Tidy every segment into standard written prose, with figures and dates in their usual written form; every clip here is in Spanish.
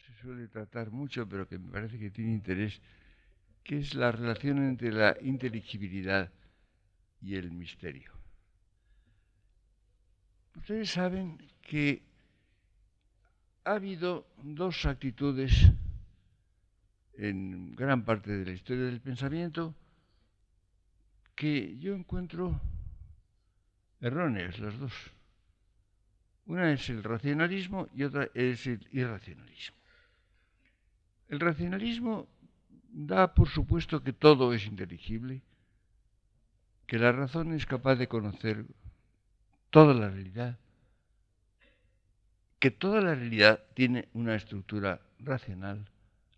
se suele tratar mucho, pero que me parece que tiene interés, que es la relación entre la inteligibilidad y el misterio. Ustedes saben que ha habido dos actitudes en gran parte de la historia del pensamiento que yo encuentro erróneas, las dos. Una es el racionalismo y otra es el irracionalismo. El racionalismo da por supuesto que todo es inteligible, que la razón es capaz de conocer toda la realidad, que toda la realidad tiene una estructura racional.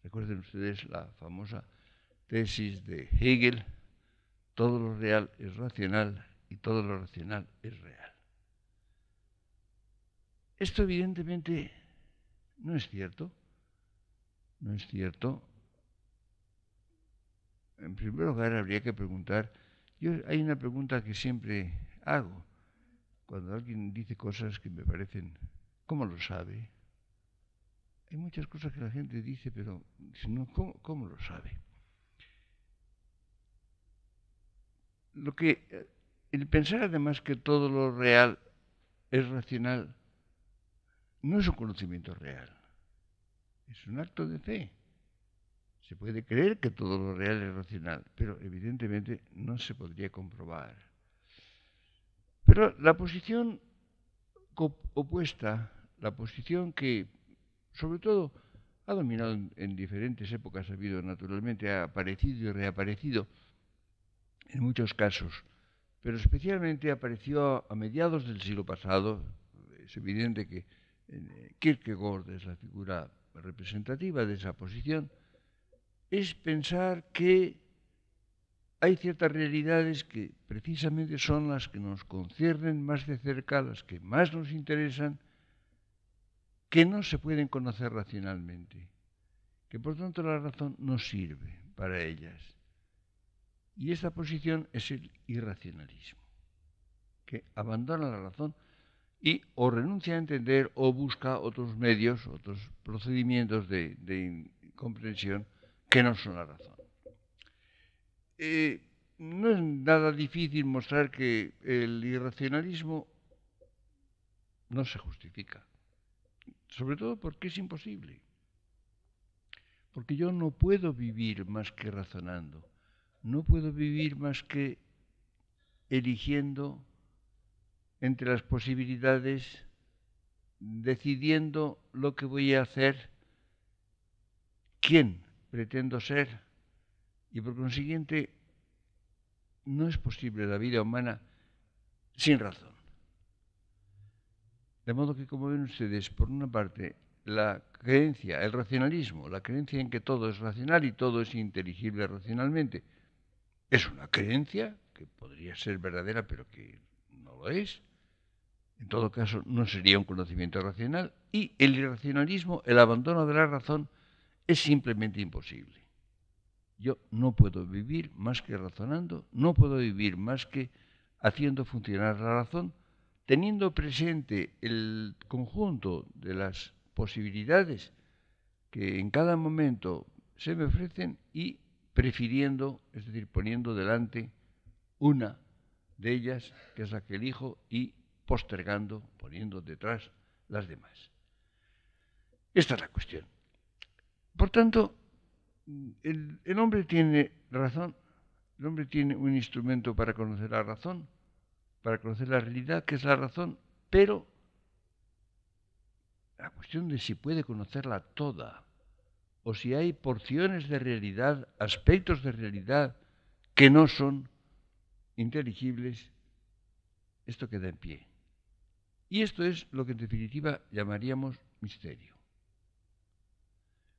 Recuerden ustedes la famosa tesis de Hegel: todo lo real es racional y todo lo racional es real. Esto evidentemente no es cierto. No es cierto. En primer lugar, habría que preguntar, hay una pregunta que siempre hago cuando alguien dice cosas que me parecen, ¿cómo lo sabe? Hay muchas cosas que la gente dice, pero no, ¿cómo lo sabe? El pensar además que todo lo real es racional no es un conocimiento real, es un acto de fe. Se puede creer que todo lo real es racional, pero evidentemente no se podría comprobar. Pero la posición opuesta, la posición que sobre todo ha dominado en diferentes épocas, ha habido naturalmente, ha aparecido y reaparecido en muchos casos, pero especialmente apareció a mediados del siglo pasado. Es evidente que Kierkegaard es la figura representativa de esa posición. Es pensar que hay ciertas realidades que precisamente son las que nos conciernen más de cerca, las que más nos interesan, que no se pueden conocer racionalmente, que por tanto la razón no sirve para ellas. Y esta posición es el irracionalismo, que abandona la razón y o renuncia a entender o busca otros medios, otros procedimientos de comprensión que no son la razón. No es nada difícil mostrar que el irracionalismo no se justifica, sobre todo porque es imposible. Porque yo no puedo vivir más que razonando, no puedo vivir más que eligiendo entre las posibilidades, decidiendo lo que voy a hacer, quién pretendo ser, y por consiguiente no es posible la vida humana sin razón. De modo que, como ven ustedes, por una parte, la creencia, el racionalismo, la creencia en que todo es racional y todo es inteligible racionalmente, es una creencia que podría ser verdadera, pero que no lo es. En todo caso, no sería un conocimiento racional. Y el irracionalismo, el abandono de la razón, es simplemente imposible. Yo no puedo vivir más que razonando, no puedo vivir más que haciendo funcionar la razón, teniendo presente el conjunto de las posibilidades que en cada momento se me ofrecen y prefiriendo, es decir, poniendo delante una de ellas, que es la que elijo, y postergando, poniendo detrás las demás. Esta es la cuestión. Por tanto, el hombre tiene razón, el hombre tiene un instrumento para conocer la razón, para conocer la realidad, que es la razón, pero la cuestión de si puede conocerla toda, o si hay porciones de realidad, aspectos de realidad que no son inteligibles, esto queda en pie. Y esto es lo que en definitiva llamaríamos misterio.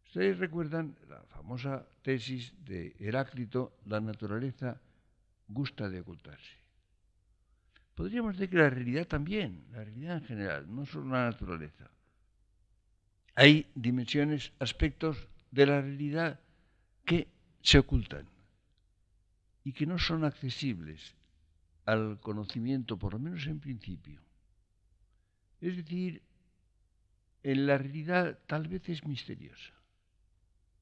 Ustedes recuerdan la famosa tesis de Heráclito: la naturaleza gusta de ocultarse. Podríamos decir que la realidad también, la realidad en general, no solo la naturaleza. Hay dimensiones, aspectos de la realidad que se ocultan y que no son accesibles al conocimiento, por lo menos en principio. Es decir, en la realidad tal vez es misteriosa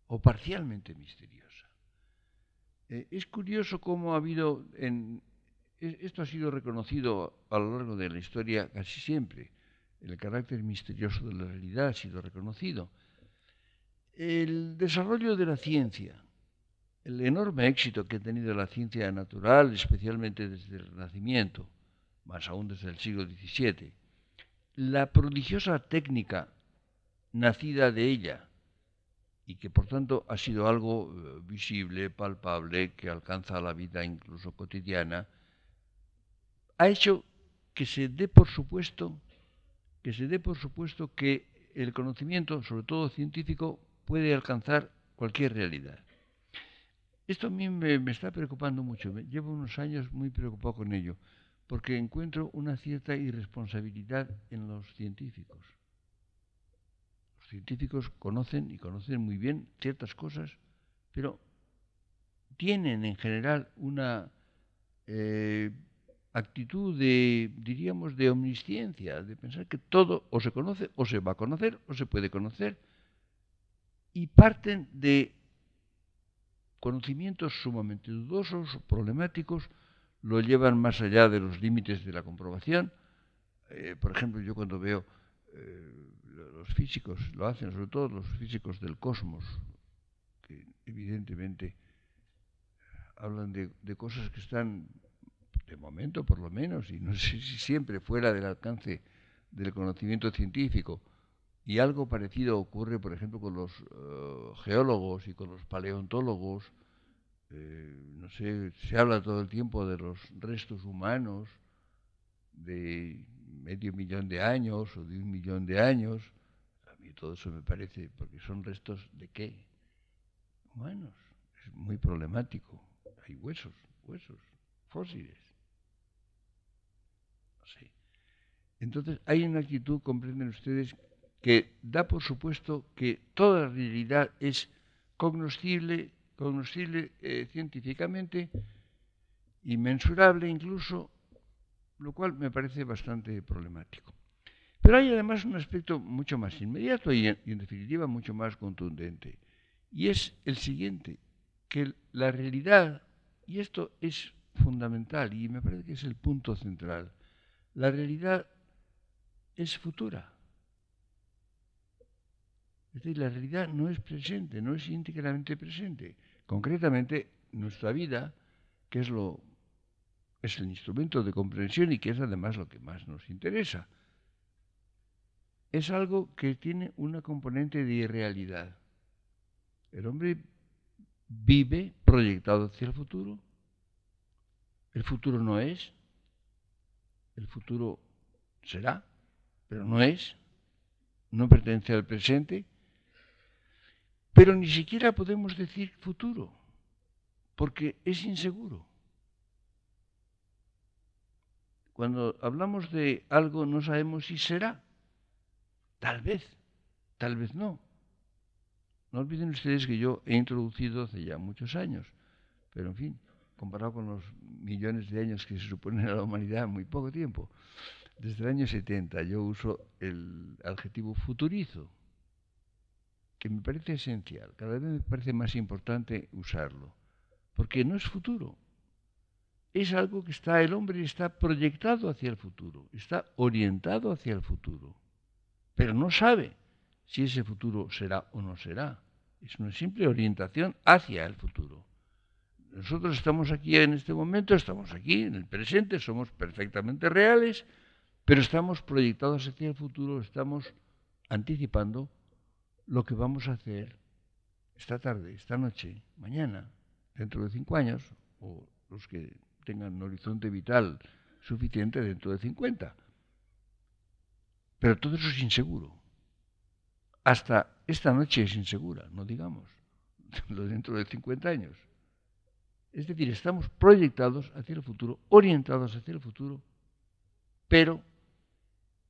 o parcialmente misteriosa. Es curioso cómo ha habido, esto ha sido reconocido a lo largo de la historia casi siempre, el carácter misterioso de la realidad ha sido reconocido. El desarrollo de la ciencia, el enorme éxito que ha tenido la ciencia natural, especialmente desde el Renacimiento, más aún desde el siglo XVII, la prodigiosa técnica nacida de ella y que por tanto ha sido algo visible, palpable, que alcanza la vida incluso cotidiana, ha hecho que se dé por supuesto que el conocimiento, sobre todo científico, puede alcanzar cualquier realidad. Esto a mí me está preocupando mucho. Llevo unos años muy preocupado con ello, porque encuentro una cierta irresponsabilidad en los científicos. Los científicos conocen y conocen muy bien ciertas cosas, pero tienen en general una actitud de, diríamos, de omnisciencia, de pensar que todo o se conoce o se va a conocer o se puede conocer, y parten de conocimientos sumamente dudosos o problemáticos, lo llevan más allá de los límites de la comprobación. Por ejemplo, yo cuando veo los físicos, lo hacen sobre todo los físicos del cosmos, que evidentemente hablan de cosas que están, de momento por lo menos, y no sé si siempre fuera del alcance del conocimiento científico. Y algo parecido ocurre, por ejemplo, con los geólogos y con los paleontólogos. No sé, se habla todo el tiempo de los restos humanos de 500.000 de años o de 1.000.000 de años. A mí todo eso me parece, porque son restos de qué? Humanos. Es muy problemático. Hay huesos, fósiles. No sé. Entonces, hay una actitud, comprenden ustedes, que da por supuesto que toda la realidad es cognoscible científicamente y mensurable incluso, lo cual me parece bastante problemático. Pero hay además un aspecto mucho más inmediato y en definitiva mucho más contundente, y es el siguiente, que la realidad, y esto es fundamental y me parece que es el punto central, la realidad es futura. Es decir, la realidad no es presente, no es íntegramente presente. Concretamente, nuestra vida, que es el instrumento de comprensión y que es además lo que más nos interesa, es algo que tiene una componente de irrealidad. El hombre vive proyectado hacia el futuro. El futuro no es. El futuro será, pero no es. No pertenece al presente. Pero ni siquiera podemos decir futuro, porque es inseguro. Cuando hablamos de algo no sabemos si será. Tal vez no. No olviden ustedes que yo he introducido hace ya muchos años, pero en fin, comparado con los millones de años que se suponen a la humanidad, muy poco tiempo. Desde el año 70 yo uso el adjetivo futurizo, que me parece esencial. Cada vez me parece más importante usarlo, porque no es futuro. Es algo que el hombre está proyectado hacia el futuro, está orientado hacia el futuro, pero no sabe si ese futuro será o no será. Es una simple orientación hacia el futuro. Nosotros estamos aquí en este momento, estamos aquí en el presente, somos perfectamente reales, pero estamos proyectados hacia el futuro, estamos anticipando lo que vamos a hacer esta tarde, esta noche, mañana, dentro de 5 años, o los que tengan un horizonte vital suficiente dentro de 50. Pero todo eso es inseguro. Hasta esta noche es insegura, no digamos, lo dentro de 50 años. Es decir, estamos proyectados hacia el futuro, orientados hacia el futuro, pero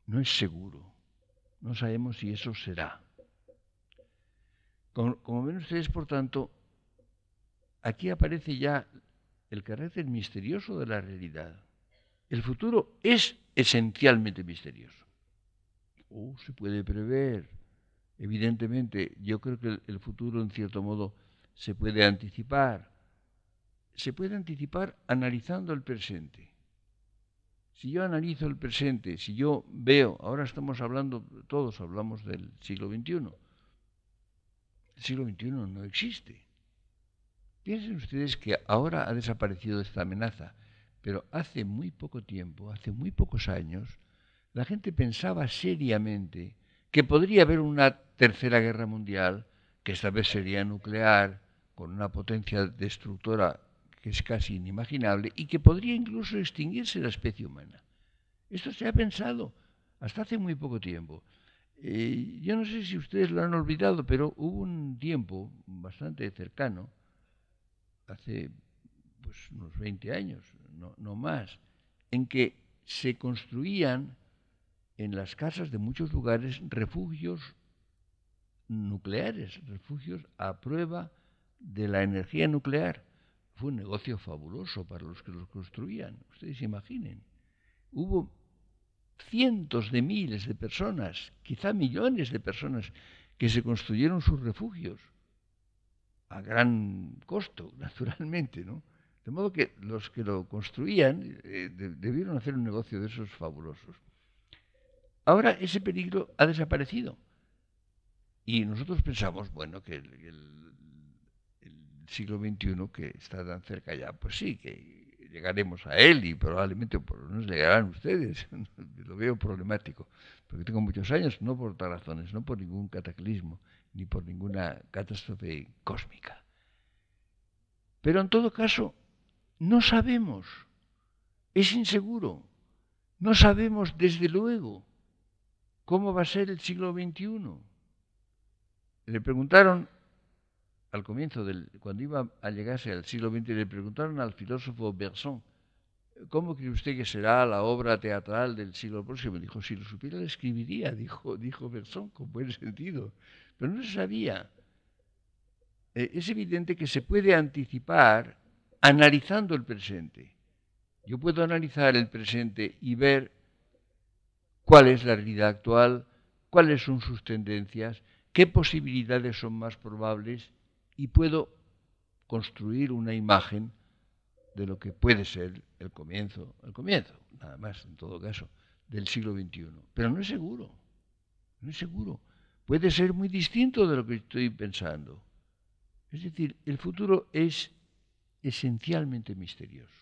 no es seguro. No sabemos si eso será. Como ven ustedes, por tanto, aquí aparece ya el carácter misterioso de la realidad. El futuro es esencialmente misterioso. Se puede prever. Evidentemente, yo creo que el futuro, en cierto modo, se puede anticipar. Se puede anticipar analizando el presente. Si yo analizo el presente, si yo veo, ahora estamos hablando, todos hablamos del siglo XXI. El siglo XXI no existe. Piensen ustedes que ahora ha desaparecido esta amenaza, pero hace muy poco tiempo, hace muy pocos años, la gente pensaba seriamente que podría haber una tercera guerra mundial, que esta vez sería nuclear, con una potencia destructora que es casi inimaginable, y que podría incluso extinguirse la especie humana. Esto se ha pensado hasta hace muy poco tiempo. Yo no sé si ustedes lo han olvidado, pero hubo un tiempo bastante cercano, hace pues, unos 20 años, no más, en que se construían en las casas de muchos lugares refugios nucleares, refugios a prueba de la energía nuclear. Fue un negocio fabuloso para los que los construían. Ustedes imaginen. Hubo cientos de miles de personas, quizá millones de personas, que se construyeron sus refugios a gran costo, naturalmente, ¿no? De modo que los que lo construían debieron hacer un negocio de esos fabulosos. Ahora ese peligro ha desaparecido. Y nosotros pensamos, bueno, que el siglo XXI, que está tan cerca ya, pues sí, que llegaremos a él y probablemente por lo menos llegarán ustedes. Lo veo problemático, porque tengo muchos años, no por otras razones, no por ningún cataclismo, ni por ninguna catástrofe cósmica. Pero en todo caso, no sabemos, es inseguro, no sabemos desde luego cómo va a ser el siglo XXI. Le preguntaron al comienzo, cuando iba a llegarse al siglo XX, le preguntaron al filósofo Bergson, ¿cómo cree usted que será la obra teatral del siglo próximo? Dijo, si lo supiera, le escribiría, dijo Bergson, con buen sentido. Pero no se sabía. Es evidente que se puede anticipar analizando el presente. Yo puedo analizar el presente y ver cuál es la realidad actual, cuáles son sus tendencias, qué posibilidades son más probables y puedo construir una imagen de lo que puede ser el comienzo, nada más en todo caso, del siglo XXI. Pero no es seguro, no es seguro. Puede ser muy distinto de lo que estoy pensando. Es decir, el futuro es esencialmente misterioso.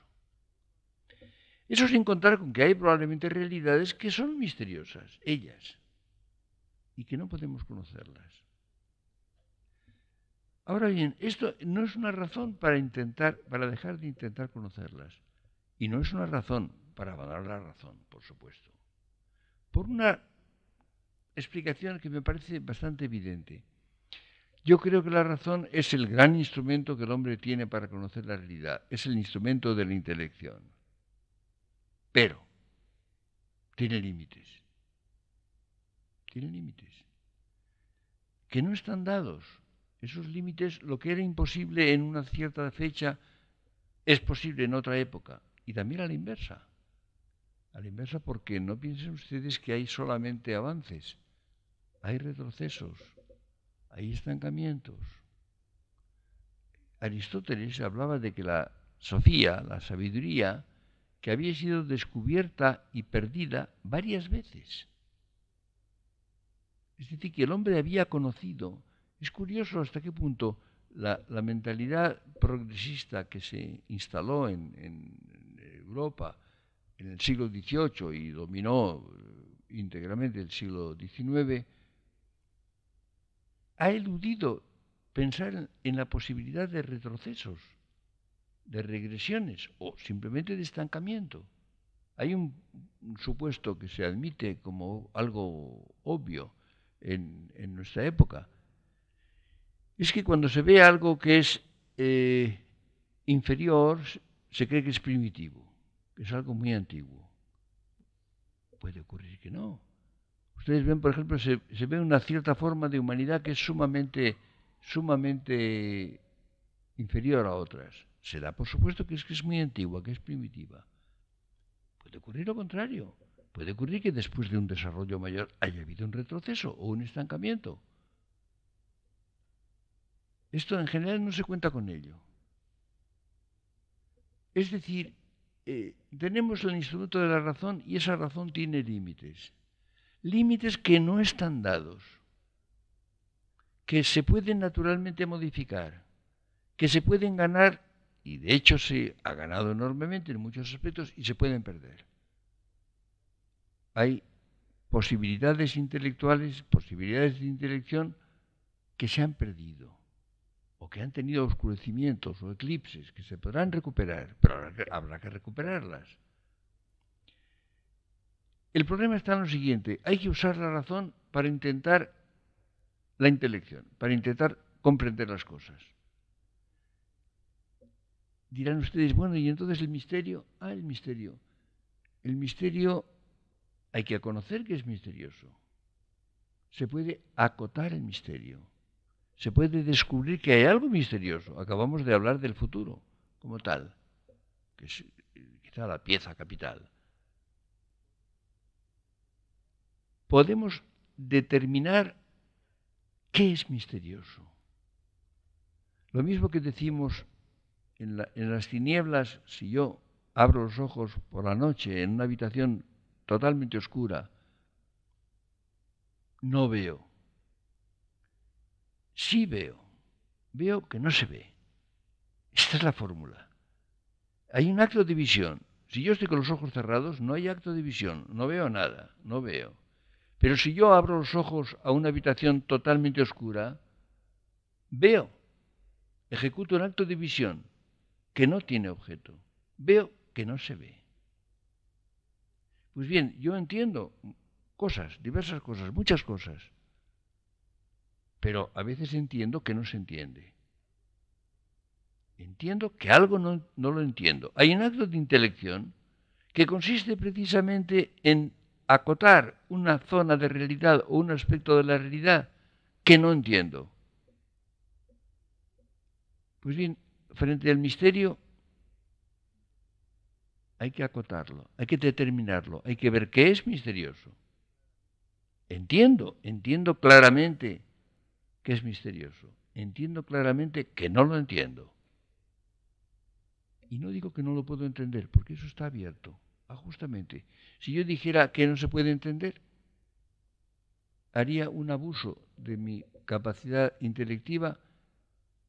Eso sin contar con que hay probablemente realidades que son misteriosas, ellas, y que no podemos conocerlas. Ahora bien, esto no es una razón para dejar de intentar conocerlas. Y no es una razón para abandonar la razón, por supuesto. Por una explicación que me parece bastante evidente. Yo creo que la razón es el gran instrumento que el hombre tiene para conocer la realidad. Es el instrumento de la intelección. Pero tiene límites. Tiene límites. Que no están dados. Esos límites, lo que era imposible en una cierta fecha, es posible en otra época. Y también a la inversa. A la inversa porque no piensen ustedes que hay solamente avances. Hay retrocesos. Hay estancamientos. Aristóteles hablaba de que la sofía, la sabiduría, que había sido descubierta y perdida varias veces. Es decir, que el hombre había conocido. Es curioso hasta qué punto la mentalidad progresista que se instaló en Europa en el siglo XVIII y dominó íntegramente el siglo XIX, ha eludido pensar en la posibilidad de retrocesos, de regresiones o simplemente de estancamiento. Hay un supuesto que se admite como algo obvio en nuestra época. Es que cuando se ve algo que es inferior, se cree que es primitivo, que es algo muy antiguo. Puede ocurrir que no. Ustedes ven, por ejemplo, se ve una cierta forma de humanidad que es sumamente inferior a otras. Será, por supuesto, que es muy antigua, que es primitiva. Puede ocurrir lo contrario. puede ocurrir que después de un desarrollo mayor haya habido un retroceso o un estancamiento. Esto en general no se cuenta con ello. Es decir, tenemos el instrumento de la razón y esa razón tiene límites. Límites que no están dados, que se pueden naturalmente modificar, que se pueden ganar, y de hecho se ha ganado enormemente en muchos aspectos, y se pueden perder. Hay posibilidades intelectuales, posibilidades de intelección que se han perdido, o que han tenido oscurecimientos o eclipses, que se podrán recuperar, pero habrá que recuperarlas. El problema está en lo siguiente: hay que usar la razón para intentar la intelección, para intentar comprender las cosas. Dirán ustedes, bueno, ¿y entonces el misterio? El misterio. El misterio hay que conocer que es misterioso. Se puede acotar el misterio. Se puede descubrir que hay algo misterioso. Acabamos de hablar del futuro como tal, que es quizá la pieza capital. Podemos determinar qué es misterioso. Lo mismo que decimos en las tinieblas, si yo abro los ojos por la noche en una habitación totalmente oscura, no veo. Sí veo. Veo que no se ve. Esta es la fórmula. Hay un acto de visión. Si yo estoy con los ojos cerrados, no hay acto de visión. No veo nada. No veo. Pero si yo abro los ojos a una habitación totalmente oscura, veo. Ejecuto un acto de visión que no tiene objeto. Veo que no se ve. Pues bien, yo entiendo cosas, diversas cosas, muchas cosas. Pero a veces entiendo que no se entiende. Entiendo que algo no lo entiendo. Hay un acto de intelección que consiste precisamente en acotar una zona de realidad o un aspecto de la realidad que no entiendo. Pues bien, frente al misterio hay que acotarlo, hay que determinarlo, hay que ver qué es misterioso. Entiendo claramente que es misterioso. Entiendo claramente que no lo entiendo. Y no digo que no lo puedo entender, porque eso está abierto. Justamente, si yo dijera que no se puede entender, haría un abuso de mi capacidad intelectiva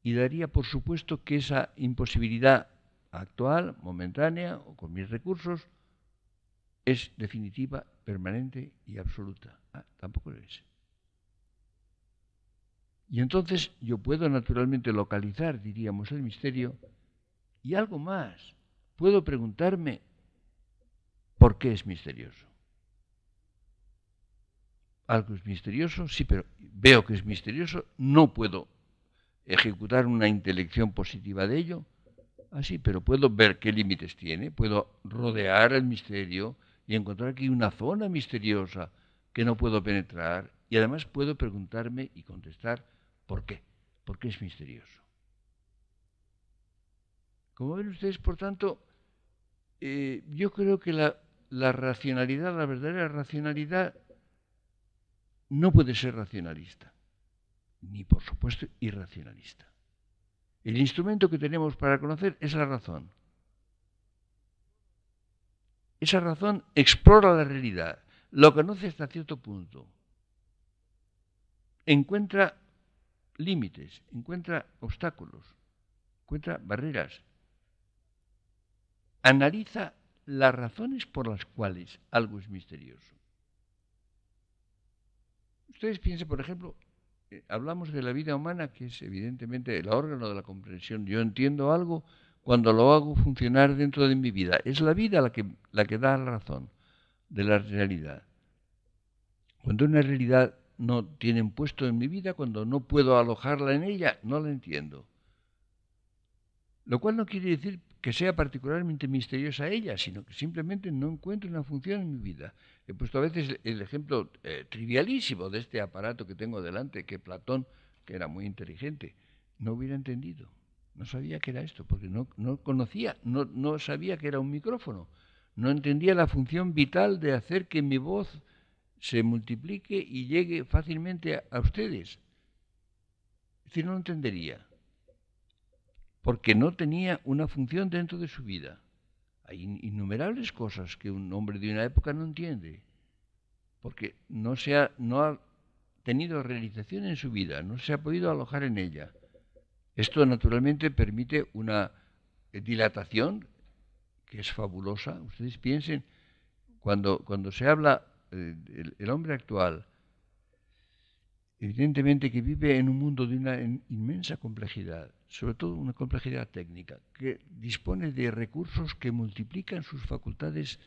y daría por supuesto que esa imposibilidad actual, momentánea o con mis recursos, es definitiva, permanente y absoluta. Tampoco lo es. Y entonces yo puedo naturalmente localizar, diríamos, el misterio. Y algo más, puedo preguntarme por qué es misterioso. Algo es misterioso, sí, pero veo que es misterioso, no puedo ejecutar una intelección positiva de ello, así, pero puedo ver qué límites tiene, puedo rodear el misterio y encontrar aquí una zona misteriosa que no puedo penetrar, y además puedo preguntarme y contestar por qué es misterioso. Como ven ustedes, por tanto, yo creo que la racionalidad, la verdadera racionalidad, no puede ser racionalista, ni por supuesto irracionalista. El instrumento que tenemos para conocer es la razón. Esa razón explora la realidad, lo conoce hasta cierto punto, encuentra límites, encuentra obstáculos, encuentra barreras, analiza las razones por las cuales algo es misterioso. Ustedes piensen, por ejemplo, hablamos de la vida humana, que es evidentemente el órgano de la comprensión. Yo entiendo algo cuando lo hago funcionar dentro de mi vida. Es la vida la que da la razón de la realidad. Cuando una realidad no tiene un puesto en mi vida, cuando no puedo alojarla en ella, no la entiendo. Lo cual no quiere decir que sea particularmente misteriosa ella, sino que simplemente no encuentro una función en mi vida. He puesto a veces el ejemplo trivialísimo de este aparato que tengo delante, que Platón, que era muy inteligente, no hubiera entendido. No sabía que era esto, porque no conocía, no sabía que era un micrófono, no entendía la función vital de hacer que mi voz se multiplique y llegue fácilmente a ustedes. Es decir, no lo entendería, porque no tenía una función dentro de su vida. Hay innumerables cosas que un hombre de una época no entiende, porque no ha tenido realización en su vida, no se ha podido alojar en ella. Esto naturalmente permite una dilatación que es fabulosa. Ustedes piensen, cuando se habla el hombre actual, evidentemente que vive en un mundo de una inmensa complejidad, sobre todo una complejidad técnica, que dispone de recursos que multiplican sus facultades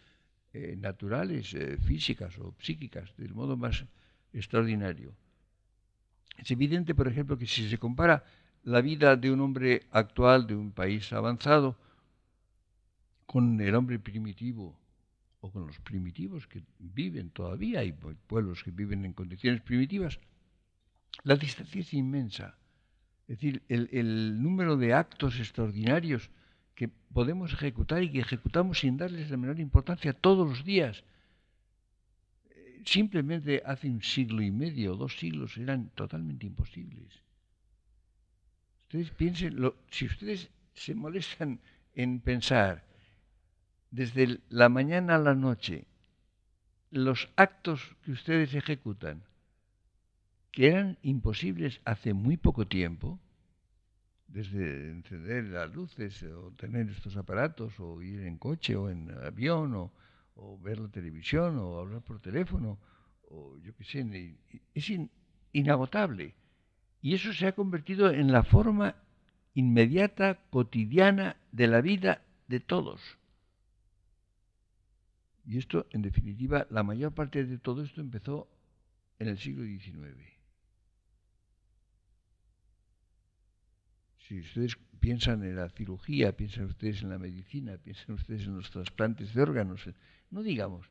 naturales, físicas o psíquicas, del modo más extraordinario. Es evidente, por ejemplo, que si se compara la vida de un hombre actual de un país avanzado con el hombre primitivo o con los primitivos que viven todavía, hay pueblos que viven en condiciones primitivas, la distancia es inmensa. Es decir, el número de actos extraordinarios que podemos ejecutar y que ejecutamos sin darles la menor importancia todos los días, simplemente hace un siglo y medio o 2 siglos eran totalmente imposibles. Ustedes piensen, si ustedes se molestan en pensar desde la mañana a la noche los actos que ustedes ejecutan, que eran imposibles hace muy poco tiempo, desde encender las luces o tener estos aparatos o ir en coche o en avión o ver la televisión o hablar por teléfono o yo qué sé, es inagotable. Y eso se ha convertido en la forma inmediata, cotidiana de la vida de todos. Y esto, en definitiva, la mayor parte de todo esto empezó en el siglo XIX. Si ustedes piensan en la cirugía, piensan ustedes en la medicina, piensan ustedes en los trasplantes de órganos, no digamos,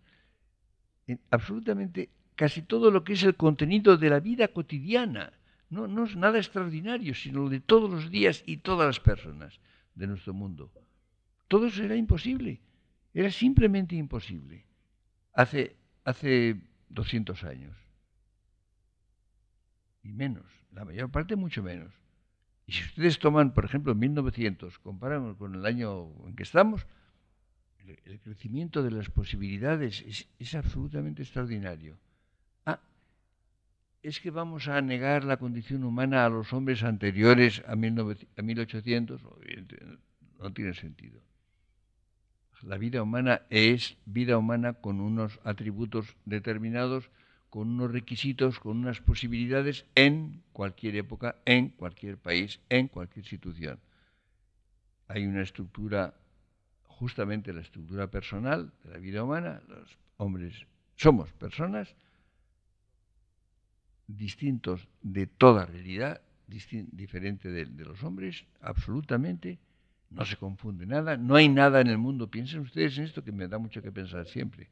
en absolutamente casi todo lo que es el contenido de la vida cotidiana. No es nada extraordinario, sino lo de todos los días y todas las personas de nuestro mundo. Todo eso era imposible, era simplemente imposible. Hace 200 años. Y menos, la mayor parte mucho menos. Y si ustedes toman, por ejemplo, 1900, comparan con el año en que estamos, el crecimiento de las posibilidades es absolutamente extraordinario. ¿Es que vamos a negar la condición humana a los hombres anteriores a 1800? No tiene sentido. La vida humana es vida humana con unos atributos determinados, con unos requisitos, con unas posibilidades en cualquier época, en cualquier país, en cualquier situación. Hay una estructura, justamente la estructura personal de la vida humana. Los hombres somos personas distintos de toda realidad, diferente de los hombres, absolutamente. No se confunde nada, no hay nada en el mundo. Piensen ustedes en esto que me da mucho que pensar siempre.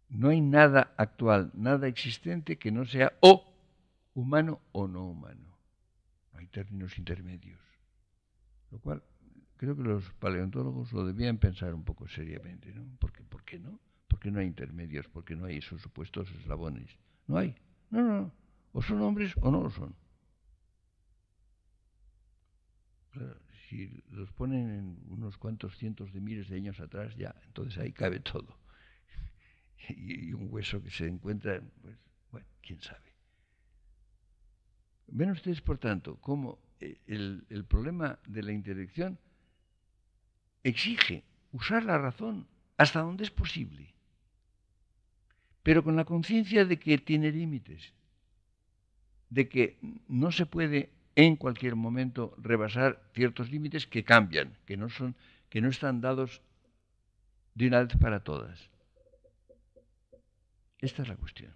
No hay nada actual, nada existente que no sea o humano o no humano. No hay términos intermedios. Lo cual creo que los paleontólogos lo debían pensar un poco seriamente, ¿no? ¿Por qué no? ¿Por qué no hay intermedios? ¿Por qué no hay esos supuestos eslabones? No hay. No. O son hombres o no lo son. Claro, si los ponen en unos cuantos cientos de miles de años atrás, ya, entonces ahí cabe todo. Y un hueso que se encuentra, pues, bueno, quién sabe. Ven ustedes, por tanto, cómo el problema de la intelección exige usar la razón hasta donde es posible, pero con la conciencia de que tiene límites, de que no se puede en cualquier momento rebasar ciertos límites que cambian, que no están dados de una vez para todas. Esta es la cuestión.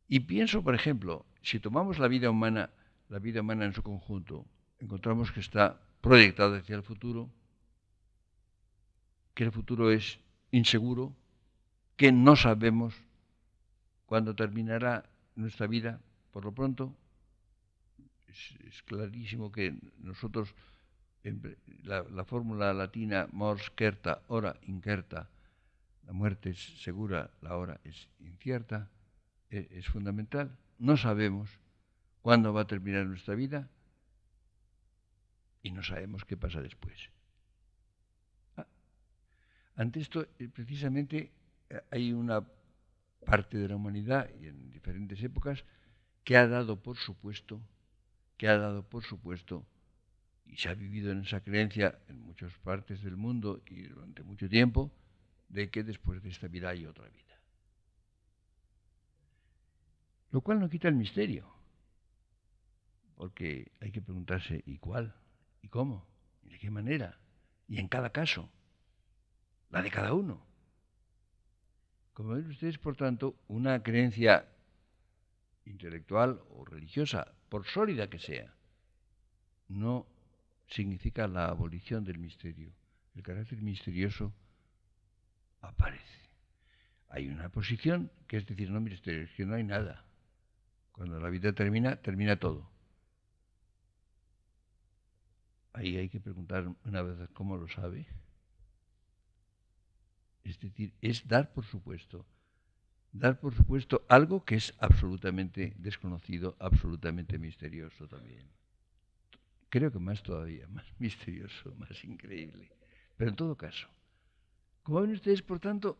Y pienso, por ejemplo, si tomamos la vida humana en su conjunto, encontramos que está proyectada hacia el futuro, que el futuro es inseguro, que no sabemos cuándo terminará nuestra vida. Por lo pronto, es clarísimo que nosotros La fórmula latina mors certa, hora incerta, la muerte es segura, la hora es incierta, es fundamental. No sabemos cuándo va a terminar nuestra vida y no sabemos qué pasa después. Ante esto, precisamente, hay una parte de la humanidad, y en diferentes épocas, que ha dado por supuesto, y se ha vivido en esa creencia en muchas partes del mundo y durante mucho tiempo, de que después de esta vida hay otra vida. Lo cual no quita el misterio, porque hay que preguntarse ¿y cuál? ¿Y cómo? ¿Y de qué manera? Y en cada caso, la de cada uno. Como ven ustedes, por tanto, una creencia intelectual o religiosa, por sólida que sea, no significa la abolición del misterio. El carácter misterioso aparece. Hay una posición que es decir, no misterio, es que no hay nada. Cuando la vida termina, termina todo. Ahí hay que preguntar una vez cómo lo sabe. Es decir, es dar por supuesto algo que es absolutamente desconocido, absolutamente misterioso también. Creo que más todavía, más misterioso, más increíble. Pero en todo caso, como ven ustedes, por tanto,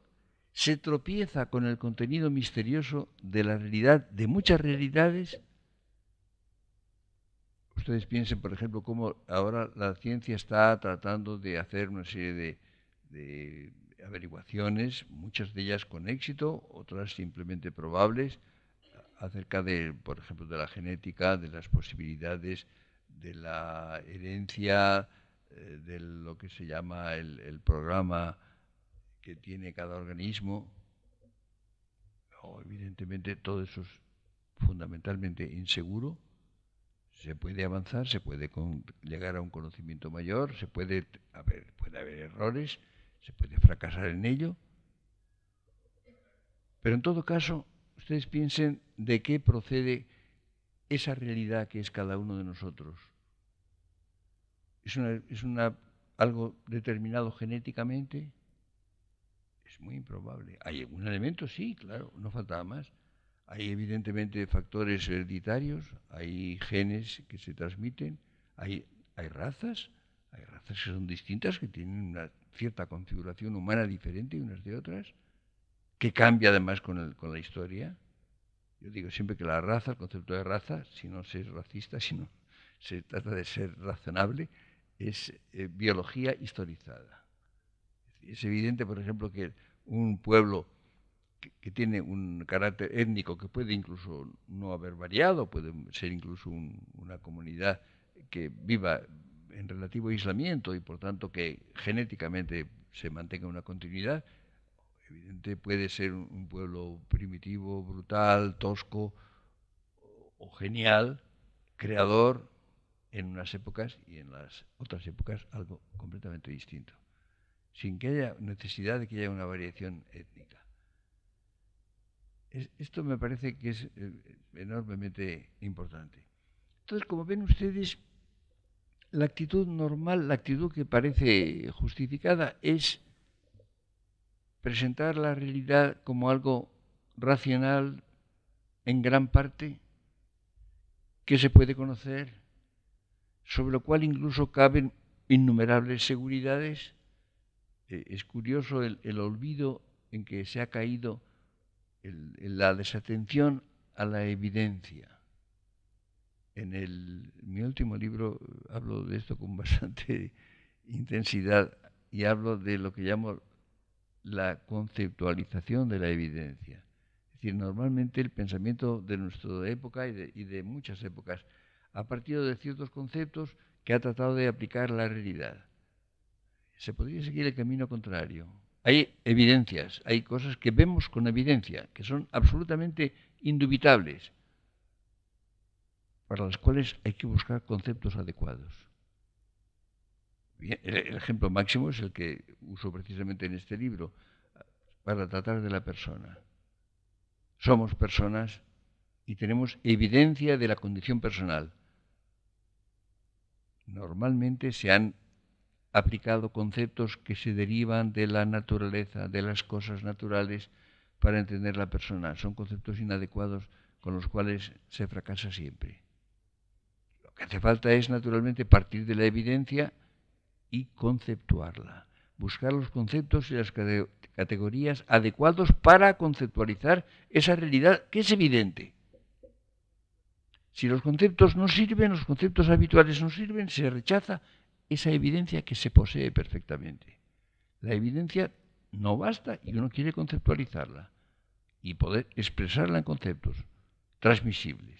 se tropieza con el contenido misterioso de la realidad, de muchas realidades. Ustedes piensen, por ejemplo, cómo ahora la ciencia está tratando de hacer una serie de averiguaciones, muchas de ellas con éxito, otras simplemente probables, acerca de, por ejemplo, de la genética, de las posibilidades de la herencia, de lo que se llama el programa que tiene cada organismo. Evidentemente todo eso es fundamentalmente inseguro. Se puede avanzar, se puede llegar a un conocimiento mayor, puede haber errores, se puede fracasar en ello. Pero en todo caso, ustedes piensen de qué procede esa realidad que es cada uno de nosotros. ¿Es algo determinado genéticamente? Es muy improbable. ¿Hay algún elemento? Sí, claro, no faltaba más. Hay evidentemente factores hereditarios, hay genes que se transmiten, hay razas que son distintas, que tienen una cierta configuración humana diferente unas de otras, que cambia además con la historia. Yo digo siempre que la raza, el concepto de raza, si no se es racista, si no se trata de ser razonable, es biología historizada. Es evidente, por ejemplo, que un pueblo que tiene un carácter étnico que puede incluso no haber variado, puede ser incluso una comunidad que viva en relativo aislamiento y por tanto que genéticamente se mantenga una continuidad. Evidente puede ser un pueblo primitivo, brutal, tosco o genial, creador en unas épocas y en las otras épocas algo completamente distinto, sin que haya necesidad de que haya una variación étnica. Esto me parece que es enormemente importante. Entonces, como ven ustedes, la actitud normal, la actitud que parece justificada, es presentar la realidad como algo racional en gran parte, que se puede conocer, sobre lo cual incluso caben innumerables seguridades. Es curioso el olvido en que se ha caído, la desatención a la evidencia. En mi último libro hablo de esto con bastante intensidad y hablo de lo que llamo la conceptualización de la evidencia. Es decir, normalmente el pensamiento de nuestra época y de muchas épocas ha partido de ciertos conceptos que ha tratado de aplicar a la realidad. Se podría seguir el camino contrario. Hay evidencias, hay cosas que vemos con evidencia, que son absolutamente indubitables, para las cuales hay que buscar conceptos adecuados. Bien, el ejemplo máximo es el que uso precisamente en este libro, para tratar de la persona. Somos personas y tenemos evidencia de la condición personal. normalmente se han aplicado conceptos que se derivan de la naturaleza, de las cosas naturales, para entender la persona. Son conceptos inadecuados con los cuales se fracasa siempre. Lo que hace falta es, naturalmente, partir de la evidencia y conceptuarla. Buscar los conceptos y las categorías adecuados para conceptualizar esa realidad que es evidente. Si los conceptos no sirven, los conceptos habituales no sirven, se rechaza esa evidencia que se posee perfectamente. La evidencia no basta y uno quiere conceptualizarla y poder expresarla en conceptos transmisibles.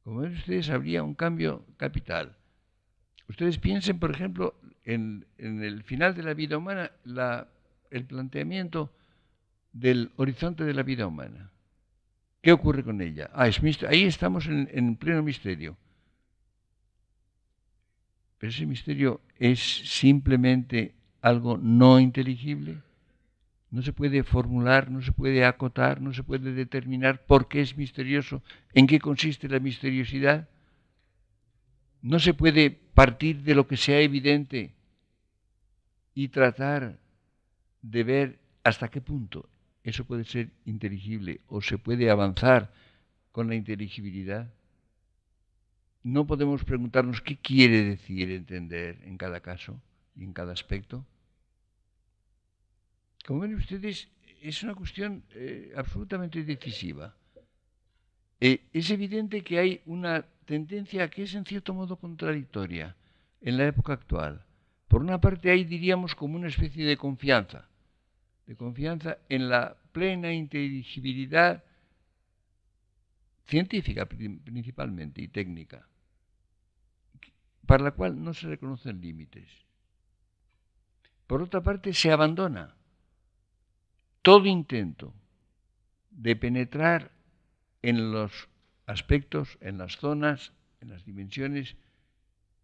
Como ven ustedes, habría un cambio capital. Ustedes piensen, por ejemplo, en el final de la vida humana, el planteamiento del horizonte de la vida humana. ¿Qué ocurre con ella? Ahí estamos en pleno misterio. Pero ese misterio es simplemente algo no inteligible. No se puede formular, no se puede acotar, no se puede determinar por qué es misterioso, en qué consiste la misteriosidad. No se puede partir de lo que sea evidente y tratar de ver hasta qué punto eso puede ser inteligible o se puede avanzar con la inteligibilidad. No podemos preguntarnos qué quiere decir entender en cada caso y en cada aspecto. Como ven ustedes, es una cuestión absolutamente decisiva. Es evidente que hay una tendencia que es en cierto modo contradictoria en la época actual. Por una parte hay, diríamos, como una especie de confianza en la plena inteligibilidad científica principalmente y técnica, para la cual no se reconocen límites. Por otra parte, se abandona todo intento de penetrar en los aspectos, en las zonas, en las dimensiones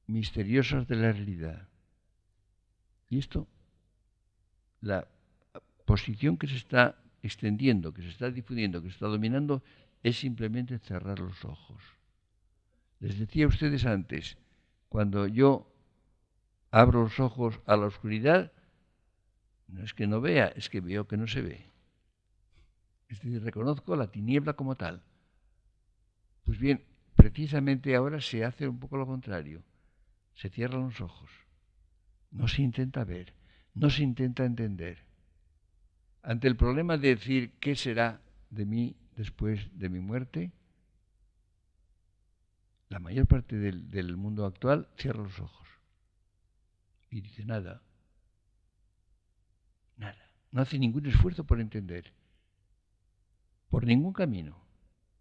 misteriosas de la realidad. Y esto, la posición que se está extendiendo, que se está difundiendo, que se está dominando, es simplemente cerrar los ojos. Les decía a ustedes antes, cuando yo abro los ojos a la oscuridad, no es que no vea, es que veo que no se ve. Es decir, reconozco la tiniebla como tal. Pues bien, precisamente ahora se hace un poco lo contrario. Se cierran los ojos. No se intenta ver, no se intenta entender. Ante el problema de decir qué será de mí después de mi muerte, la mayor parte del mundo actual cierra los ojos y dice nada. Nada. No hace ningún esfuerzo por entender. Por ningún camino.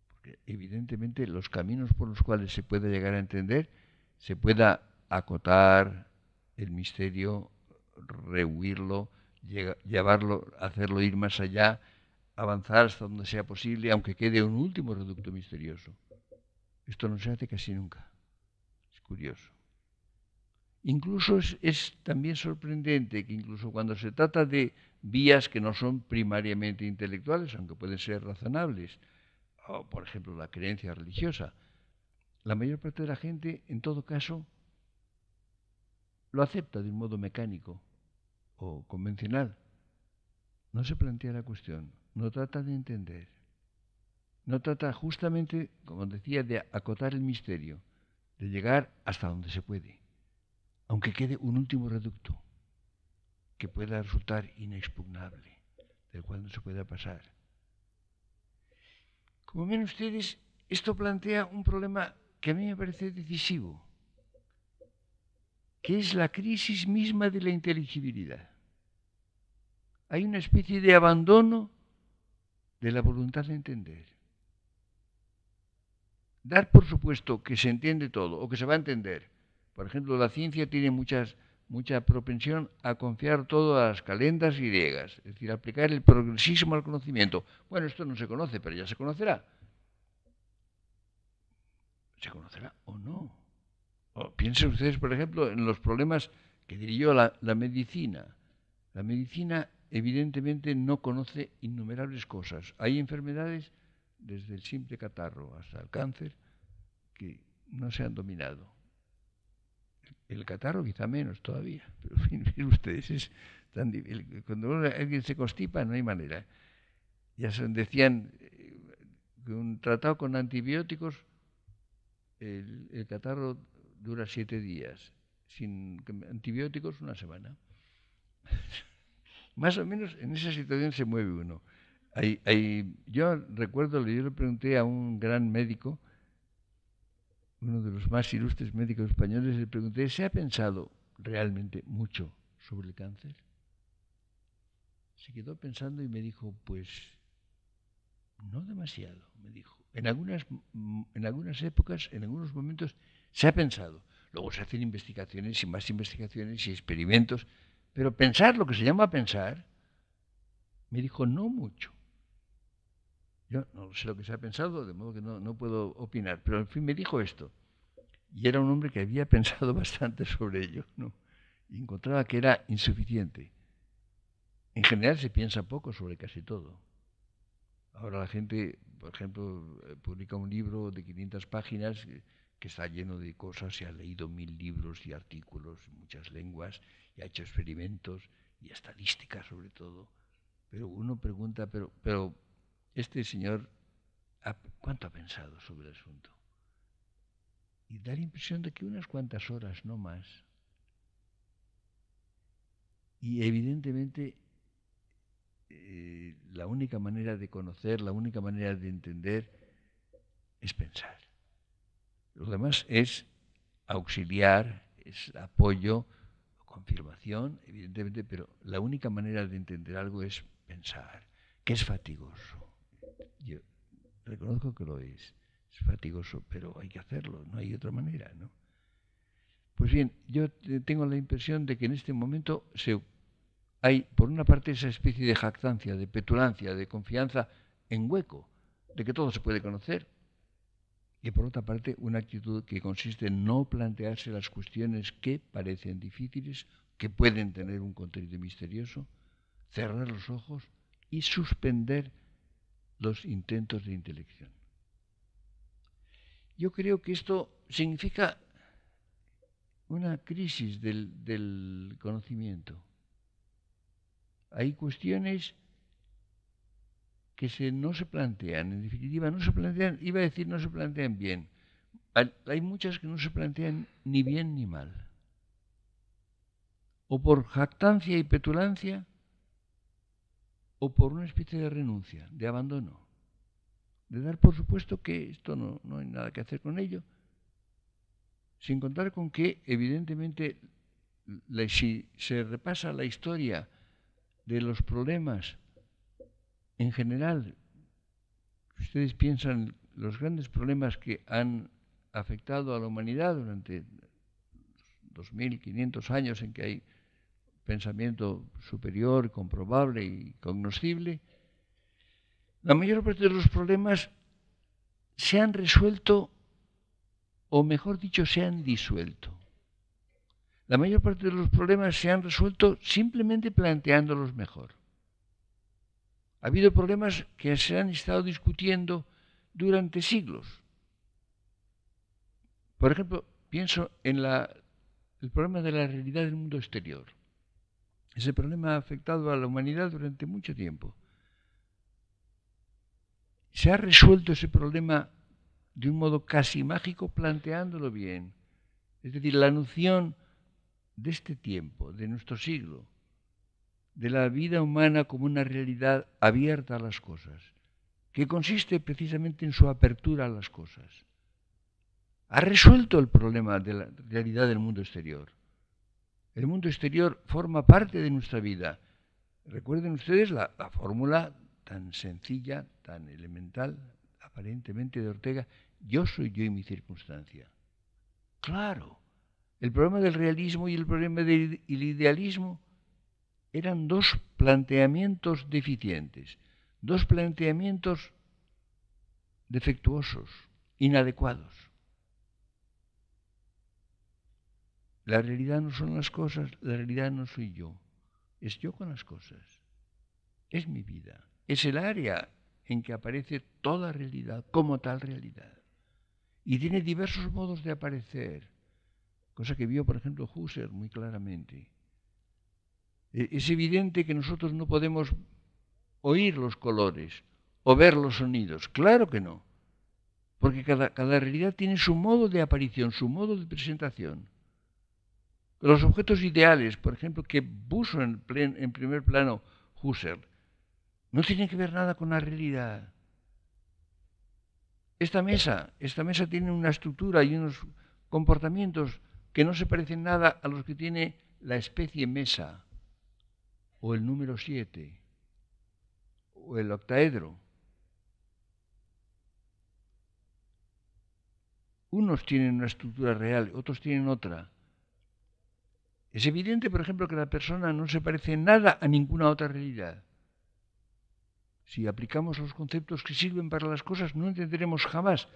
Porque evidentemente los caminos por los cuales se puede llegar a entender, se pueda acotar el misterio, rehuirlo, llevarlo, hacerlo ir más allá, avanzar hasta donde sea posible, aunque quede un último reducto misterioso. Esto no se hace casi nunca. Es curioso. Incluso es también sorprendente que incluso cuando se trata de vías que no son primariamente intelectuales, aunque pueden ser razonables, o por ejemplo la creencia religiosa, la mayor parte de la gente, en todo caso, lo acepta de un modo mecánico o convencional. No se plantea la cuestión, no trata de entender, no trata justamente, como decía, de acotar el misterio, de llegar hasta donde se puede, aunque quede un último reducto que pueda resultar inexpugnable, del cual no se pueda pasar. Como ven ustedes, esto plantea un problema que a mí me parece decisivo, que es la crisis misma de la inteligibilidad. Hay una especie de abandono de la voluntad de entender. Dar por supuesto que se entiende todo o que se va a entender. Por ejemplo, la ciencia tiene mucha propensión a confiar todo a las calendas griegas, es decir, aplicar el progresismo al conocimiento. Bueno, esto no se conoce, pero ya se conocerá. ¿Se conocerá o no? O piensen ustedes, por ejemplo, en los problemas que dirigió la medicina. La medicina evidentemente no conoce innumerables cosas. Hay enfermedades, desde el simple catarro hasta el cáncer, que no se han dominado. El catarro quizá menos todavía, pero miren ustedes, es tan difícil. Cuando alguien se constipa no hay manera. Ya decían que un tratado con antibióticos, el catarro dura 7 días, sin antibióticos una semana. Más o menos en esa situación se mueve uno. Yo recuerdo, yo le pregunté a un gran médico, uno de los más ilustres médicos españoles, le pregunté, ¿se ha pensado realmente mucho sobre el cáncer? Se quedó pensando y me dijo, pues no demasiado, me dijo. En algunas épocas, en algunos momentos, se ha pensado. Luego se hacen investigaciones y más investigaciones y experimentos, pero pensar, lo que se llama pensar, me dijo, no mucho. Yo no sé lo que se ha pensado, de modo que no puedo opinar, pero en fin me dijo esto. Y era un hombre que había pensado bastante sobre ello, ¿no? Y encontraba que era insuficiente. En general se piensa poco sobre casi todo. Ahora la gente, por ejemplo, publica un libro de 500 páginas que está lleno de cosas, y ha leído 1000 libros y artículos en muchas lenguas, y ha hecho experimentos y estadísticas sobre todo. Pero uno pregunta, pero este señor, ¿cuánto ha pensado sobre el asunto? Y da la impresión de que unas cuantas horas, no más. Y evidentemente la única manera de conocer, la única manera de entender es pensar. Lo demás es auxiliar, es apoyo, confirmación, evidentemente, pero la única manera de entender algo es pensar, que es fatigoso. Yo reconozco que lo es fatigoso, pero hay que hacerlo, no hay otra manera, ¿no? Pues bien, yo tengo la impresión de que en este momento hay, por una parte, esa especie de jactancia, de petulancia, de confianza en hueco, de que todo se puede conocer, y por otra parte, una actitud que consiste en no plantearse las cuestiones que parecen difíciles, que pueden tener un contenido misterioso, cerrar los ojos y suspender los intentos de intelección. Yo creo que esto significa una crisis del conocimiento. Hay cuestiones que no se plantean, en definitiva no se plantean, iba a decir no se plantean bien. Hay muchas que no se plantean ni bien ni mal. O por jactancia y petulancia, o por una especie de renuncia, de abandono. De dar por supuesto que esto no hay nada que hacer con ello, sin contar con que, evidentemente, si se repasa la historia de los problemas en general, ustedes piensan los grandes problemas que han afectado a la humanidad durante 2500 años en que hay pensamiento superior, comprobable y cognoscible, la mayor parte de los problemas se han resuelto, o mejor dicho, se han disuelto. La mayor parte de los problemas se han resuelto simplemente planteándolos mejor. Ha habido problemas que se han estado discutiendo durante siglos. Por ejemplo, pienso en el problema de la realidad del mundo exterior. Ese problema ha afectado a la humanidad durante mucho tiempo. Se ha resuelto ese problema de un modo casi mágico planteándolo bien. Es decir, la noción de este tiempo, de nuestro siglo, de la vida humana como una realidad abierta a las cosas, que consiste precisamente en su apertura a las cosas. Ha resuelto el problema de la realidad del mundo exterior. El mundo exterior forma parte de nuestra vida. Recuerden ustedes la fórmula tan sencilla, tan elemental, aparentemente de Ortega: yo soy yo y mi circunstancia. Claro, el problema del realismo y el problema del idealismo eran dos planteamientos deficientes, dos planteamientos defectuosos, inadecuados. La realidad no son las cosas, la realidad no soy yo, es yo con las cosas, es mi vida, es el área en que aparece toda realidad como tal realidad. Y tiene diversos modos de aparecer, cosa que vio, por ejemplo, Husserl muy claramente. Es evidente que nosotros no podemos oír los colores o ver los sonidos. Claro que no. Porque cada realidad tiene su modo de aparición, su modo de presentación. Los objetos ideales, por ejemplo, que puso en primer plano Husserl, no tienen que ver nada con la realidad. Esta mesa tiene una estructura y unos comportamientos que no se parecen nada a los que tiene la especie mesa, o el número 7, o el octaedro. Unos tienen una estructura real, otros tienen otra. Es evidente, por ejemplo, que la persona no se parece en nada a ninguna otra realidad. Si aplicamos los conceptos que sirven para las cosas, no entenderemos jamás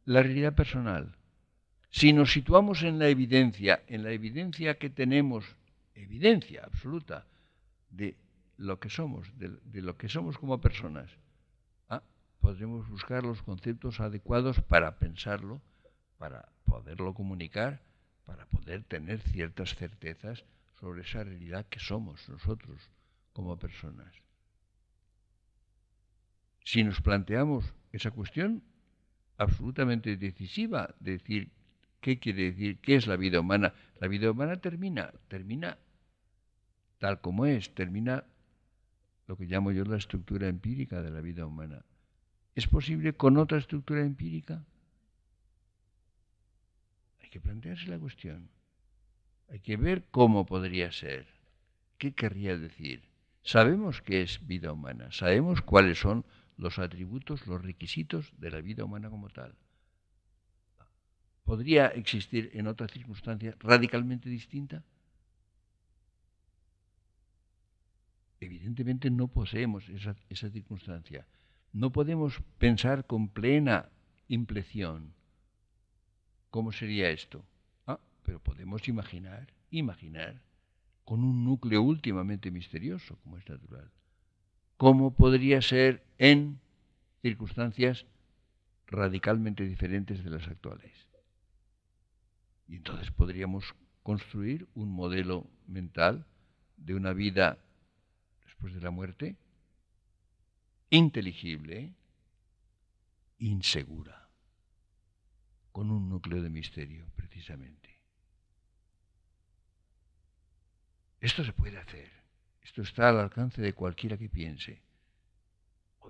la realidad personal. Si nos situamos en la evidencia que tenemos, evidencia absoluta de lo que somos, de lo que somos como personas, podremos buscar los conceptos adecuados para pensarlo, para poderlo comunicar, para poder tener ciertas certezas sobre esa realidad que somos nosotros como personas. Si nos planteamos esa cuestión absolutamente decisiva, de decir qué quiere decir, qué es la vida humana, la vida humana termina tal como es, termina lo que llamo yo la estructura empírica de la vida humana. ¿Es posible con otra estructura empírica? Hay que plantearse la cuestión. Hay que ver cómo podría ser. ¿Qué querría decir? Sabemos qué es vida humana, sabemos cuáles son los atributos, los requisitos de la vida humana como tal. ¿Podría existir en otra circunstancia radicalmente distinta? Evidentemente no poseemos esa circunstancia. No podemos pensar con plena impresión cómo sería esto. Pero podemos imaginar con un núcleo últimamente misterioso, como es natural, cómo podría ser en circunstancias radicalmente diferentes de las actuales. Y entonces podríamos construir un modelo mental de una vida después de la muerte inteligible, insegura, con un núcleo de misterio, precisamente. Esto se puede hacer. Esto está al alcance de cualquiera que piense.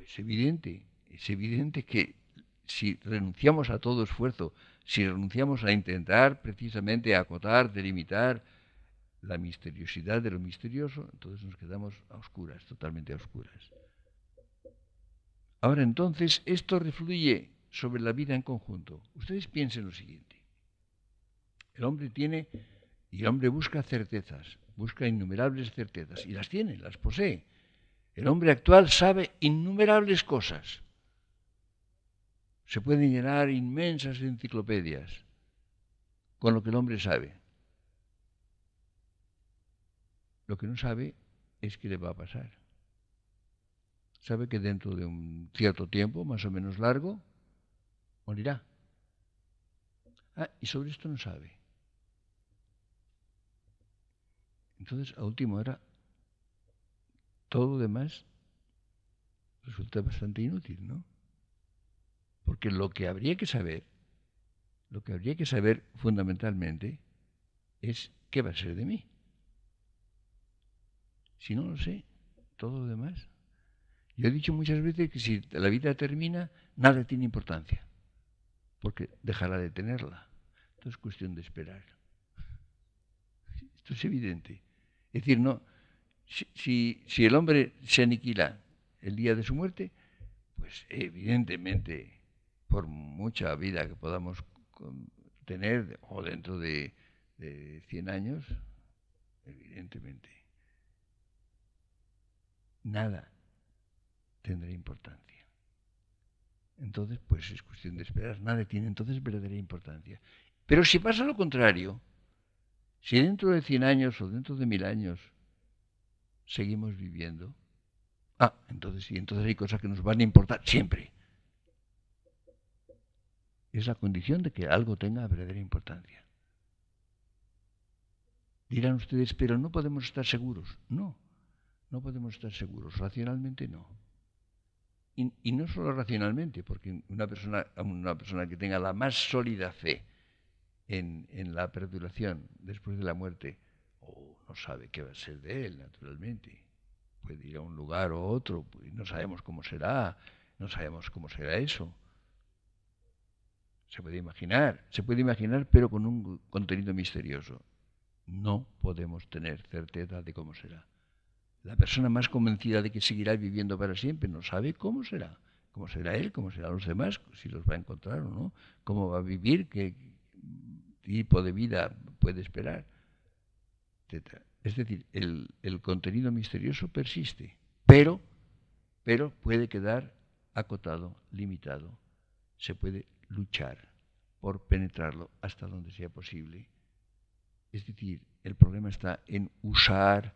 Es evidente que si renunciamos a todo esfuerzo, si renunciamos a intentar precisamente acotar, delimitar la misteriosidad de lo misterioso, entonces nos quedamos a oscuras, totalmente a oscuras. Ahora entonces, esto refluye sobre la vida en conjunto. Ustedes piensen lo siguiente. El hombre tiene y el hombre busca certezas, busca innumerables certezas, y las tiene, las posee. El hombre actual sabe innumerables cosas. Se pueden llenar inmensas enciclopedias con lo que el hombre sabe. Lo que no sabe es qué le va a pasar. Sabe que dentro de un cierto tiempo, más o menos largo, morirá. Y sobre esto no sabe. Entonces, a última hora, todo lo demás resulta bastante inútil, ¿no? Porque lo que habría que saber fundamentalmente es qué va a ser de mí. Si no lo sé, todo lo demás. Yo he dicho muchas veces que si la vida termina, nada tiene importancia, porque dejará de tenerla. Entonces es cuestión de esperar. Esto es evidente. Es decir, no, si el hombre se aniquila el día de su muerte, pues evidentemente, por mucha vida que podamos tener, o dentro de 100 años, evidentemente, nada tendrá importancia. Entonces, pues es cuestión de esperar. Nada tiene entonces verdadera importancia. Pero si pasa lo contrario, si dentro de 100 años o dentro de 1000 años seguimos viviendo, entonces hay cosas que nos van a importar siempre. Es la condición de que algo tenga verdadera importancia. Dirán ustedes, pero no podemos estar seguros. No, no podemos estar seguros. Racionalmente no. Y no solo racionalmente, porque una persona que tenga la más sólida fe en la perduración después de la muerte, no sabe qué va a ser de él, naturalmente. Puede ir a un lugar o otro, y no sabemos cómo será, no sabemos cómo será eso. Se puede imaginar, pero con un contenido misterioso. No podemos tener certeza de cómo será. La persona más convencida de que seguirá viviendo para siempre no sabe cómo será. Cómo será él, cómo serán los demás, si los va a encontrar o no, cómo va a vivir, qué tipo de vida puede esperar, etc. Es decir, el contenido misterioso persiste, pero puede quedar acotado, limitado. Se puede luchar por penetrarlo hasta donde sea posible. Es decir, el problema está en usar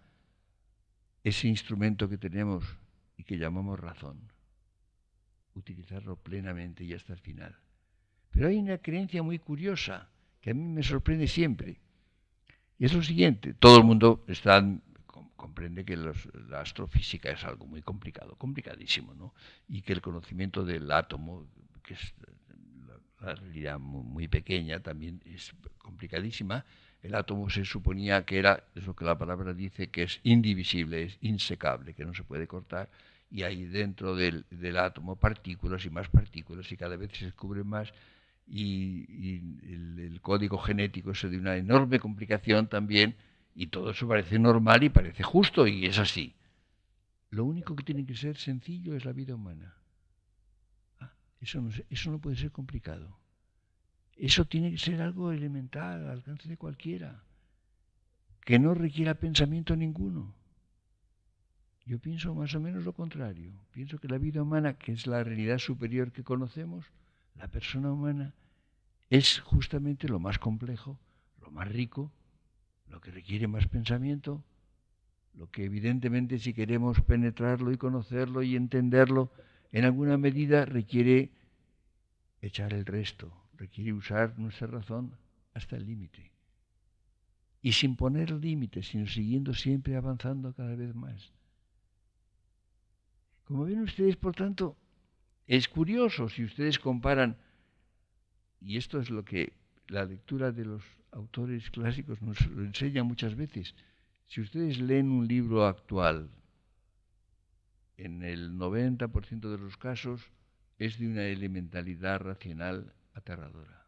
ese instrumento que tenemos y que llamamos razón, utilizarlo plenamente y hasta el final. Pero hay una creencia muy curiosa que a mí me sorprende siempre. Y es lo siguiente, todo el mundo comprende que la astrofísica es algo muy complicado, complicadísimo, ¿no? Y que el conocimiento del átomo, que es la realidad muy pequeña, también es complicadísima. El átomo se suponía que era, es lo que la palabra dice, que es indivisible, es insecable, que no se puede cortar, y hay dentro del átomo partículas y más partículas, y cada vez se descubren más, y el código genético es de una enorme complicación también, y todo eso parece normal y parece justo, y es así. Lo único que tiene que ser sencillo es la vida humana. Eso no puede ser complicado. Eso tiene que ser algo elemental, al alcance de cualquiera, que no requiera pensamiento ninguno. Yo pienso más o menos lo contrario. Pienso que la vida humana, que es la realidad superior que conocemos, la persona humana, es justamente lo más complejo, lo más rico, lo que requiere más pensamiento, lo que evidentemente si queremos penetrarlo y conocerlo y entenderlo, en alguna medida requiere echar el resto, requiere usar nuestra razón hasta el límite. Y sin poner límites, sino siguiendo siempre avanzando cada vez más. Como ven ustedes, por tanto, es curioso si ustedes comparan, y esto es lo que la lectura de los autores clásicos nos lo enseña muchas veces. Si ustedes leen un libro actual, en el 90% de los casos es de una elementalidad racional aterradora.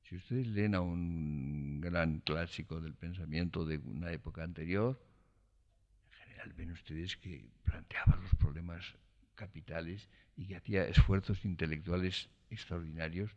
Si ustedes leen a un gran clásico del pensamiento de una época anterior, en general ven ustedes que planteaba los problemas capitales y que hacía esfuerzos intelectuales extraordinarios